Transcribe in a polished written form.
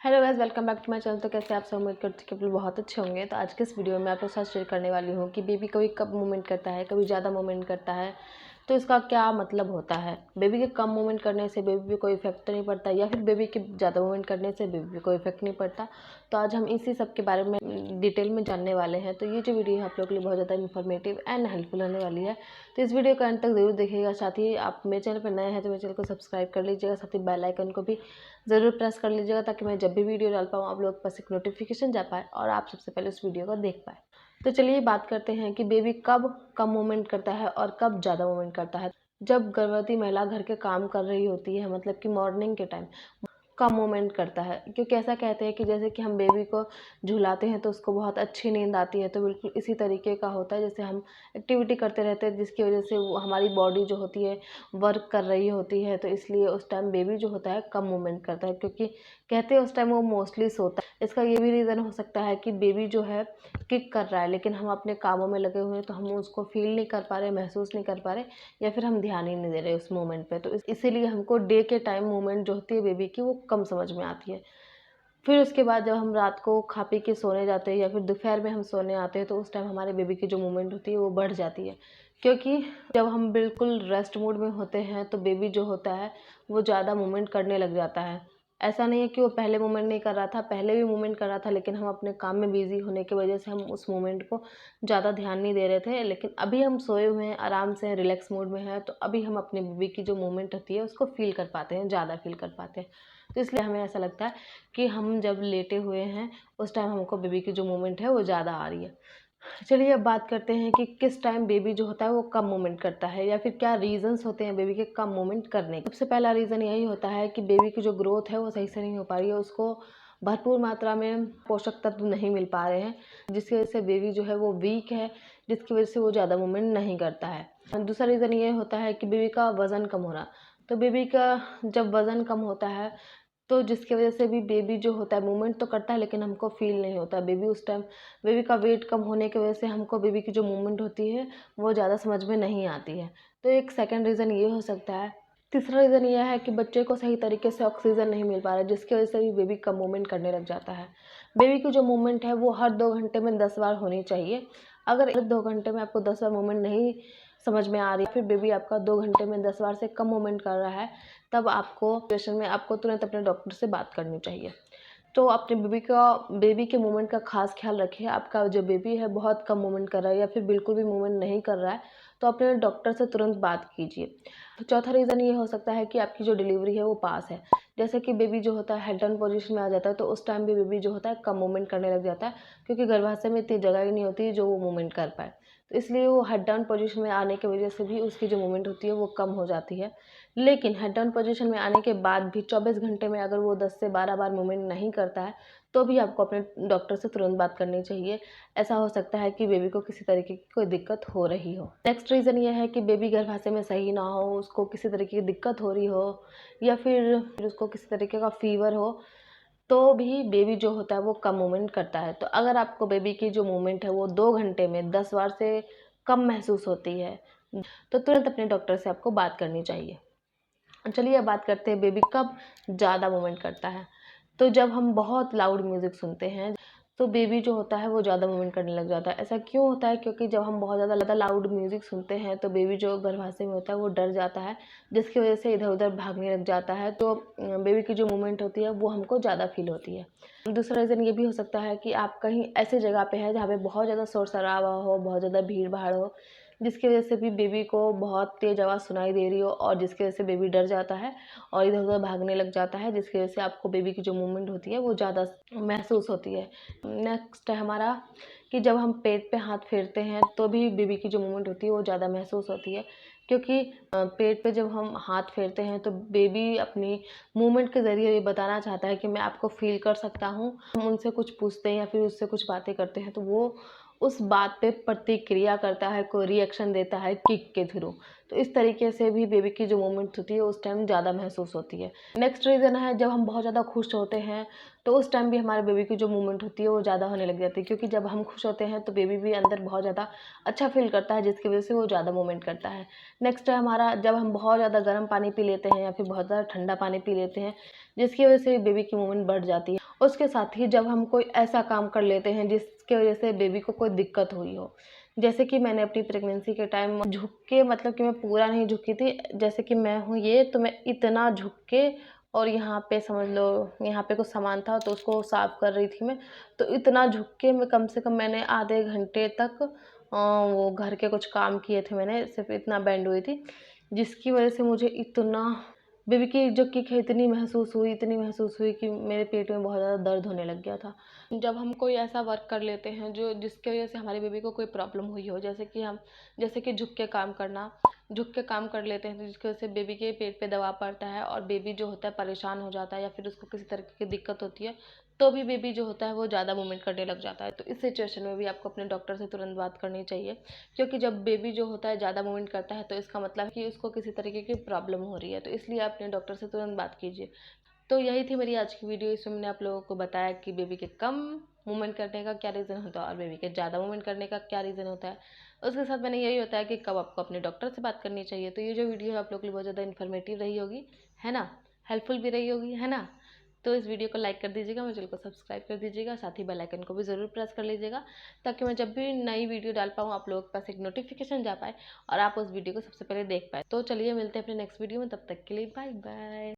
Hello guys, welcome back to my channel. तो कैसे आप सब, उम्मीद करती हूँ कि आप लोग बहुत अच्छे होंगे। तो आज के इस वीडियो में आप लोग साथ शेयर करने वाली हूँ कि बेबी कभी कब मूवमेंट करता है, कभी ज़्यादा मूवमेंट करता है, तो इसका क्या मतलब होता है। बेबी के कम मूवमेंट करने से बेबी पे कोई इफेक्ट तो नहीं पड़ता, या फिर बेबी के ज़्यादा मूवमेंट करने से बेबी पे कोई इफेक्ट नहीं पड़ता। तो आज हम इसी सब के बारे में डिटेल में जानने वाले हैं। तो ये जो वीडियो है आप लोग के लिए बहुत ज़्यादा इन्फॉर्मेटिव एंड हेल्पफुल होने वाली है। तो इस वीडियो को अंत तक जरूर देखिएगा। साथ ही आप मेरे चैनल पर नए हैं तो मेरे चैनल को सब्सक्राइब कर लीजिएगा, साथ ही बेल आइकन को भी ज़रूर प्रेस कर लीजिएगा, ताकि मैं जब भी वीडियो डाल पाऊँ आप लोग के पास एक नोटिफिकेशन जा पाए और आप सबसे पहले उस वीडियो को देख पाए। तो चलिए बात करते हैं कि बेबी कब कम मूवमेंट करता है और कब ज़्यादा मूवमेंट करता है। जब गर्भवती महिला घर के काम कर रही होती है, मतलब कि मॉर्निंग के टाइम कम मूवमेंट करता है, क्योंकि ऐसा कहते हैं कि जैसे कि हम बेबी को झुलाते हैं तो उसको बहुत अच्छी नींद आती है। तो बिल्कुल इसी तरीके का होता है, जैसे हम एक्टिविटी करते रहते हैं जिसकी वजह से वो हमारी बॉडी जो होती है वर्क कर रही होती है, तो इसलिए उस टाइम बेबी जो होता है कम मूवमेंट करता है, क्योंकि कहते हैं उस टाइम वो मोस्टली सोता है। इसका ये भी रीज़न हो सकता है कि बेबी जो है किक कर रहा है, लेकिन हम अपने कामों में लगे हुए हैं तो हम उसको फील नहीं कर पा रहे, महसूस नहीं कर पा रहे, या फिर हम ध्यान ही नहीं दे रहे उस मोमेंट पे। तो इसीलिए हमको डे के टाइम मूवमेंट जो होती है बेबी की वो कम समझ में आती है। फिर उसके बाद जब हम रात को खा पी के सोने जाते हैं या फिर दोपहर में हम सोने आते हैं, तो उस टाइम हमारे बेबी की जो मूवमेंट होती है वो बढ़ जाती है, क्योंकि जब हम बिल्कुल रेस्ट मोड में होते हैं तो बेबी जो होता है वो ज़्यादा मूवमेंट करने लग जाता है। ऐसा नहीं है कि वो पहले मूवमेंट नहीं कर रहा था, पहले भी मूवमेंट कर रहा था, लेकिन हम अपने काम में बिजी होने की वजह से हम उस मूवमेंट को ज़्यादा ध्यान नहीं दे रहे थे। लेकिन अभी हम सोए हुए हैं, आराम से रिलैक्स मोड में हैं, तो अभी हम अपने बेबी की जो मूवमेंट होती है उसको फील कर पाते हैं, ज़्यादा फील कर पाते हैं। तो इसलिए हमें ऐसा लगता है कि हम जब लेटे हुए हैं उस टाइम हमको बेबी की जो मूवमेंट है वो ज़्यादा आ रही है। चलिए अब बात करते हैं कि किस टाइम बेबी जो होता है वो कम मूवमेंट करता है, या फिर क्या रीजंस होते हैं बेबी के कम मूवमेंट करने के। सबसे पहला रीज़न यही होता है कि बेबी की जो ग्रोथ है वो सही से नहीं हो पा रही है, उसको भरपूर मात्रा में पोषक तत्व नहीं मिल पा रहे हैं, जिसकी वजह से बेबी जो है वो वीक है, जिसकी वजह से वो ज़्यादा मूवमेंट नहीं करता है। दूसरा रीज़न ये होता है कि बेबी का वज़न कम होना। तो बेबी का जब वज़न कम होता है तो जिसकी वजह से भी बेबी जो होता है मूवमेंट तो करता है, लेकिन हमको फील नहीं होता। बेबी उस टाइम बेबी का वेट कम होने की वजह से हमको बेबी की जो मूवमेंट होती है वो ज़्यादा समझ में नहीं आती है। तो एक सेकंड रीज़न ये हो सकता है। तीसरा रीज़न यह है कि बच्चे को सही तरीके से ऑक्सीजन नहीं मिल पा रहा है, जिसकी वजह से भी बेबी कम मूवमेंट करने लग जाता है। बेबी की जो मूवमेंट है वो हर 2 घंटे में 10 बार होनी चाहिए। अगर 2 घंटे में आपको 10 बार मूवमेंट नहीं समझ में आ रही, फिर बेबी आपका 2 घंटे में 10 बार से कम मूवमेंट कर रहा है, तब आपको सिचुएशन में आपको तुरंत अपने डॉक्टर से बात करनी चाहिए। तो अपने बेबी के मूवमेंट का खास ख्याल रखिए। आपका जो बेबी है बहुत कम मूवमेंट कर रहा है या फिर बिल्कुल भी मूवमेंट नहीं कर रहा है, तो अपने डॉक्टर से तुरंत बात कीजिए। तो चौथा रीज़न ये हो सकता है कि आपकी जो डिलीवरी है वो पास है। जैसे कि बेबी जो होता है हेड डाउन पोजीशन में आ जाता है, तो उस टाइम भी बेबी जो होता है कम मूवमेंट करने लग जाता है, क्योंकि गर्भाशय में इतनी जगह ही नहीं होती जो वो मूवमेंट कर पाए। तो इसलिए वो हेड डाउन पोजीशन में आने की वजह से भी उसकी जो मूवमेंट होती है वो कम हो जाती है। लेकिन हेड डाउन पोजीशन में आने के बाद भी 24 घंटे में अगर वो 10 से 12 बार मूवमेंट नहीं करता है, तो भी आपको अपने डॉक्टर से तुरंत बात करनी चाहिए। ऐसा हो सकता है कि बेबी को किसी तरीके की कोई दिक्कत हो रही हो। नेक्स्ट रीज़न ये है कि बेबी गर्भाशय में सही ना हो, उसको किसी तरीके की दिक्कत हो रही हो, या फिर उसको किसी तरीके का फीवर हो, तो भी बेबी जो होता है वो कम मूवमेंट करता है। तो अगर आपको बेबी की जो मूवमेंट है वो 2 घंटे में 10 बार से कम महसूस होती है, तो तुरंत अपने डॉक्टर से आपको बात करनी चाहिए। चलिए अब बात करते हैं बेबी कब ज़्यादा मूवमेंट करता है। तो जब हम बहुत लाउड म्यूज़िक सुनते हैं तो बेबी जो होता है वो ज़्यादा मूवमेंट करने लग जाता है। ऐसा क्यों होता है? क्योंकि जब हम बहुत ज़्यादा लाउड म्यूज़िक सुनते हैं तो बेबी जो गर्भाशय में होता है वो डर जाता है, जिसकी वजह से इधर उधर भागने लग जाता है। तो बेबी की जो मूवमेंट होती है वो हमको ज़्यादा फील होती है। दूसरा रीज़न ये भी हो सकता है कि आप कहीं ऐसी जगह पे हैं जहाँ पे बहुत ज़्यादा शोर शराबा हो, बहुत ज़्यादा भीड़ भाड़ हो, जिसकी वजह से भी बेबी को बहुत तेज़ आवाज़ सुनाई दे रही हो, और जिसकी वजह से बेबी डर जाता है और इधर उधर भागने लग जाता है, जिसकी वजह से आपको बेबी की जो मूवमेंट होती है वो ज़्यादा महसूस होती है। नेक्स्ट है हमारा कि जब हम पेट पे हाथ फेरते हैं तो भी बेबी की जो मूवमेंट होती है वो ज़्यादा महसूस होती है, क्योंकि पेट पे जब हम हाथ फेरते हैं तो बेबी अपनी मूवमेंट के ज़रिए ये बताना चाहता है कि मैं आपको फ़ील कर सकता हूँ। हम उनसे कुछ पूछते हैं या फिर उससे कुछ बातें करते हैं तो वो उस बात पे प्रतिक्रिया करता है, कोई रिएक्शन देता है किक के थ्रू। तो इस तरीके से भी बेबी की जो मूवमेंट्स होती है उस टाइम ज़्यादा महसूस होती है। नेक्स्ट रीज़न है, जब हम बहुत ज़्यादा खुश होते हैं तो उस टाइम भी हमारे बेबी की जो मूवमेंट होती है वो ज़्यादा होने लग जाती है, क्योंकि जब हम खुश होते हैं तो बेबी भी अंदर बहुत ज़्यादा अच्छा फील करता है, जिसकी वजह से वो ज़्यादा मूवमेंट करता है। नेक्स्ट है हमारा, जब हम बहुत ज़्यादा गर्म पानी पी लेते हैं या फिर बहुत ज़्यादा ठंडा पानी पी लेते हैं, जिसकी वजह से बेबी की मूवमेंट बढ़ जाती है। उसके साथ ही जब हम कोई ऐसा काम कर लेते हैं जिसकी वजह से बेबी को कोई दिक्कत हुई हो, जैसे कि मैंने अपनी प्रेगनेंसी के टाइम झुक के, मतलब कि मैं पूरा नहीं झुकी थी, जैसे कि मैं हूँ ये, तो मैं इतना झुक के, और यहाँ पे समझ लो यहाँ पे कुछ सामान था तो उसको साफ़ कर रही थी मैं, तो इतना झुक के मैं कम से कम मैंने आधे घंटे तक वो घर के कुछ काम किए थे मैंने, सिर्फ इतना बेंड हुई थी, जिसकी वजह से मुझे इतना बेबी की जो किक है इतनी महसूस हुई कि मेरे पेट में बहुत ज़्यादा दर्द होने लग गया था। जब हम कोई ऐसा वर्क कर लेते हैं जो जिसकी वजह से हमारी बेबी को कोई प्रॉब्लम हुई हो, जैसे कि झुक के काम कर लेते हैं, तो जिसकी वजह से बेबी के पेट पे दबाव पड़ता है और बेबी जो होता है परेशान हो जाता है या फिर उसको किसी तरह की दिक्कत होती है, तो भी बेबी जो होता है वो ज़्यादा मूवमेंट करने लग जाता है। तो इस सिचुएशन में भी आपको अपने डॉक्टर से तुरंत बात करनी चाहिए, क्योंकि जब बेबी जो होता है ज़्यादा मूवमेंट करता है तो इसका मतलब है कि उसको किसी तरीके की प्रॉब्लम हो रही है, तो इसलिए आप अपने डॉक्टर से तुरंत बात कीजिए। तो यही थी मेरी आज की वीडियो। इसमें मैंने आप लोगों को बताया कि बेबी के कम मूवमेंट करने का क्या रीज़न होता है और बेबी के ज़्यादा मूवमेंट करने का क्या रीज़न होता है। उसके साथ मैंने यही बताया कि कब आपको अपने डॉक्टर से बात करनी चाहिए। तो ये जो वीडियो है आप लोग के लिए बहुत ज़्यादा इन्फॉर्मेटिव रही होगी, है ना, हेल्पफुल भी रही होगी, है ना। तो इस वीडियो को लाइक कर दीजिएगा, मेरे चैनल को सब्सक्राइब कर दीजिएगा, साथ ही बेल आइकन को भी ज़रूर प्रेस कर लीजिएगा, ताकि मैं जब भी नई वीडियो डाल पाऊँ आप लोगों के पास एक नोटिफिकेशन जा पाए और आप उस वीडियो को सबसे पहले देख पाए। तो चलिए मिलते हैं अपने नेक्स्ट वीडियो में, तब तक के लिए बाय बाय।